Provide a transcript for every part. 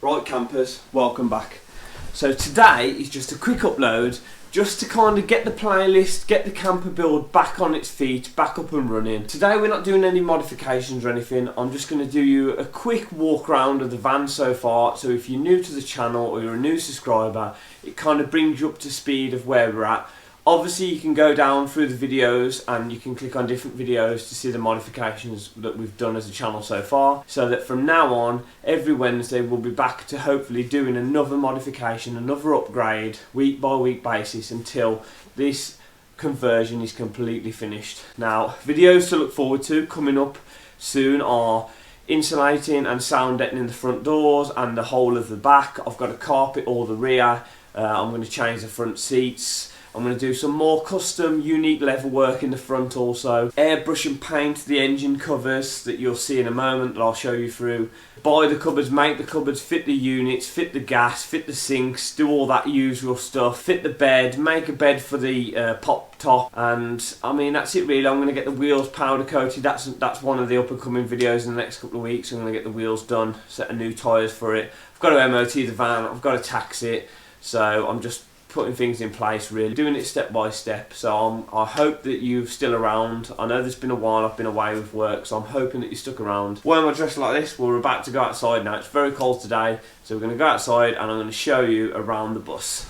Right campers, welcome back. So today is just a quick upload just to kind of get the playlist, get the camper build back on its feet, back up and running. Today we're not doing any modifications or anything. I'm just going to do you a quick walk around of the van so far, so if you're new to the channel or you're a new subscriber, it kind of brings you up to speed of where we're at. Obviously you can go down through the videos and you can click on different videos to see the modifications that we've done as a channel so far, so that from now on every Wednesday we'll be back to hopefully doing another modification, another upgrade week by week basis until this conversion is completely finished. Now, videos to look forward to coming up soon are insulating and sound deadening the front doors and the whole of the back. I've got to carpet all the rear. I'm going to change the front seats. I'm going to do some more custom, unique level work in the front also. Airbrush and paint the engine covers that you'll see in a moment that I'll show you through. Buy the cupboards, make the cupboards, fit the units, fit the gas, fit the sinks, do all that usual stuff. Fit the bed, make a bed for the pop top, and I mean that's it really. I'm going to get the wheels powder coated. That's one of the up and coming videos in the next couple of weeks. I'm going to get the wheels done, set a new tyres for it. I've got to MOT the van, I've got to tax it, so I'm just putting things in place really, doing it step by step. So I hope that you're still around. I know there's been a while I've been away with work, so I'm hoping that you stuck around. Why am I dressed like this? Well, we're about to go outside now. It's very cold today, so we're going to go outside and I'm going to show you around the bus.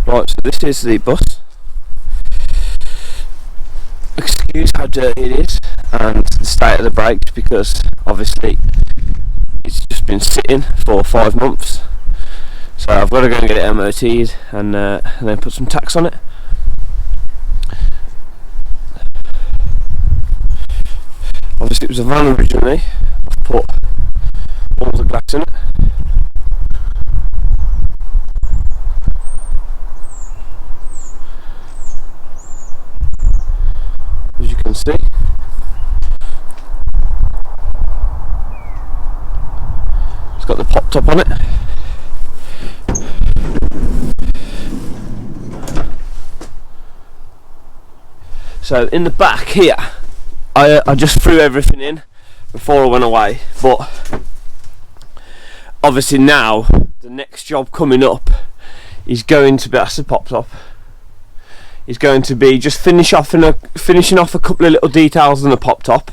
Right, so this is the bus. Excuse how dirty it is and the state of the brakes, because obviously it's just been sitting for 5 months. So I've got to go and get it MOT'd and then put some tax on it. Obviously it was a van originally. I've put all the glass in it. As you can see, it's got the pop top on it. So in the back here, I just threw everything in before I went away, but obviously now the next job coming up is going to be, that's the pop top, is going to be just finishing off a couple of little details on the pop top,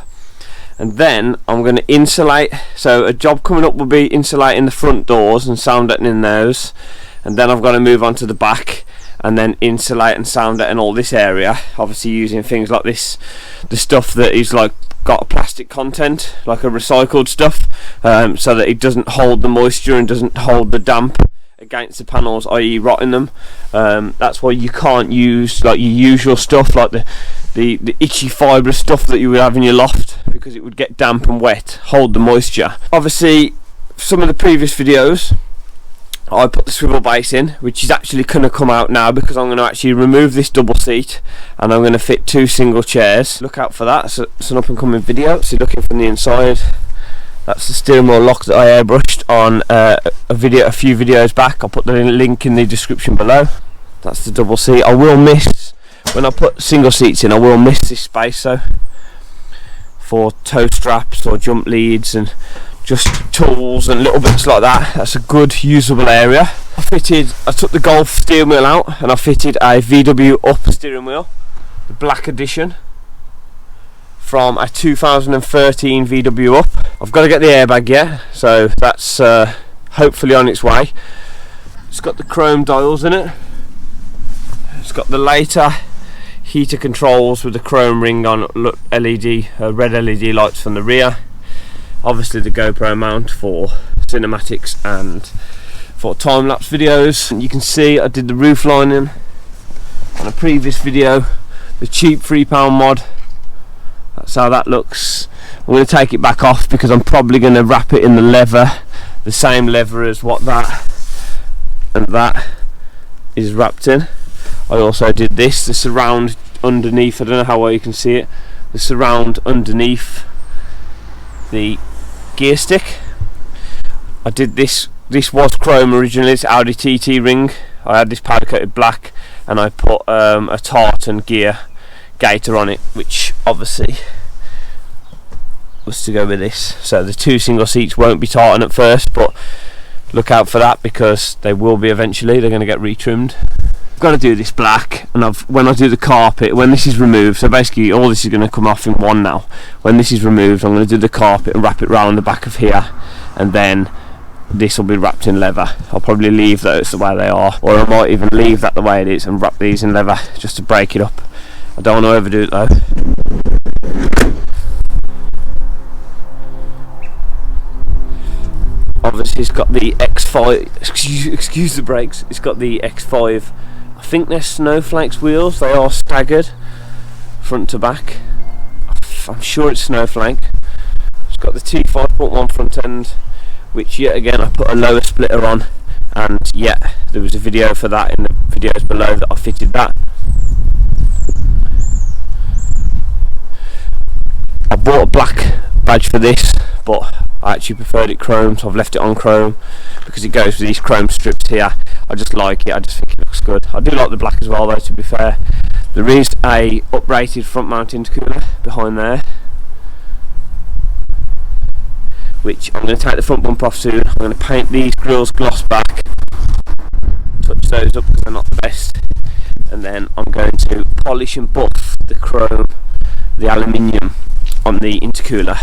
and then I'm going to insulate. So a job coming up will be insulating the front doors and sound deadening those, and then I've got to move on to the back and then insulate and sound deaden all this area, obviously using things like this, the stuff that is like got a plastic content, like a recycled stuff, so that it doesn't hold the moisture and doesn't hold the damp against the panels, i.e. rotting them. That's why you can't use like your usual stuff, like the itchy fibrous stuff that you would have in your loft, because it would get damp and wet, hold the moisture. Obviously some of the previous videos I put the swivel base in, which is actually going to come out now, because I'm going to actually remove this double seat and I'm going to fit 2 single chairs. Look out for that. It's an up and coming video. So looking from the inside, that's the steering wheel lock that I airbrushed on a few videos back. I'll put the link in the description below. That's the double seat. I will miss, when I put single seats in, I will miss this space though, for toe straps or jump leads and just tools and little bits like that. That's a good usable area. I took the Golf steering wheel out and I fitted a VW Up steering wheel, the black edition, from a 2013 VW Up. I've got to get the airbag yet, so that's hopefully on its way. It's got the chrome dials in it. It's got the later heater controls with the chrome ring on LED, red LED lights from the rear. Obviously the GoPro mount for cinematics and for time-lapse videos. And you can see I did the roof lining on a previous video, the cheap £3 mod. That's how that looks. I'm going to take it back off because I'm probably going to wrap it in the leather, the same leather as what that and that is wrapped in. I also did this, the surround underneath, I don't know how well you can see it, the surround underneath the gear stick. I did this was chrome originally, it's Audi TT ring. I had this powder coated black and I put a tartan gear gaiter on it, which obviously was to go with this. So the 2 single seats won't be tartan at first, but look out for that because they will be eventually. They're going to get retrimmed. I've got to do this black, and when I do the carpet, when this is removed, so basically all this is going to come off in one now. When this is removed, I'm going to do the carpet and wrap it round the back of here, and then this will be wrapped in leather. I'll probably leave those the way they are, or I might even leave that the way it is and wrap these in leather just to break it up. I don't want to overdo it though. Obviously it's got the X5, excuse the brakes, it's got the X5, I think they're Snowflakes wheels. They are staggered front to back. I'm sure it's Snowflake. It's got the T5.1 front end, which yet again I put a lower splitter on, and yeah, there was a video for that in the videos below that I fitted that. I bought a black badge for this, but I actually preferred it chrome, so I've left it on chrome because it goes with these chrome strips here. I just like it, I just think it looks good. I do like the black as well though, to be fair. There is a uprated front mount intercooler behind there, which I'm going to take the front bumper off soon. I'm going to paint these grills gloss back, touch those up because they're not the best, and then I'm going to polish and buff the chrome, the aluminium on the intercooler,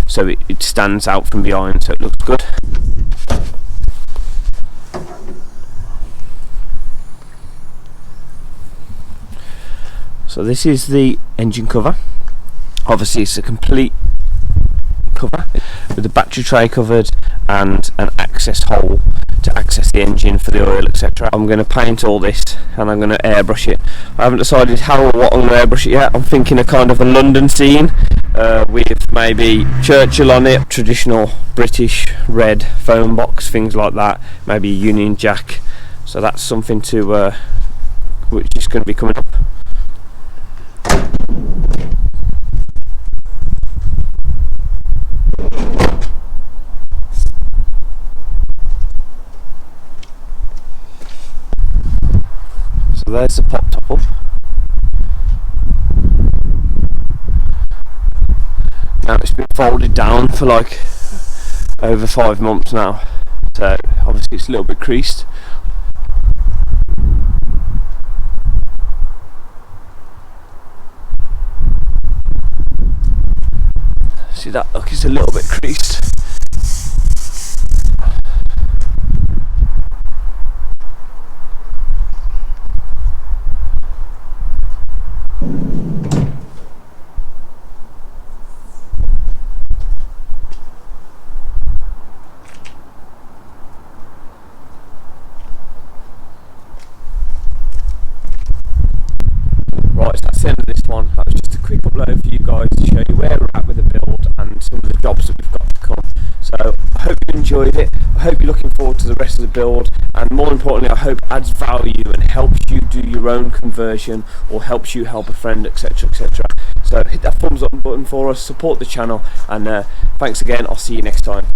so it stands out from behind, so it looks good. So this is the engine cover. Obviously it's a complete cover with the battery tray covered and an access hole to access the engine for the oil, etc. I'm going to paint all this and I'm going to airbrush it. I haven't decided how or what I'm going to airbrush it yet. I'm thinking a kind of a London scene with maybe Churchill on it, traditional British red phone box, things like that, maybe a Union Jack. So that's something to which is going to be coming up. So there's the pop top up. Now it's been folded down for like over 5 months now, so obviously it's a little bit creased. See that look, it's a little bit creased. Right, so that's the end of this one. That was just a quick upload for you guys to show you where we're at with the build and some of the jobs that we've got to come. So I hope you enjoyed it. I hope you're looking forward to the rest of the build, and more importantly I hope it adds value and helps you do your own conversion or helps you help a friend, etc, etc. So hit that thumbs up button for us, support the channel, and thanks again. I'll see you next time.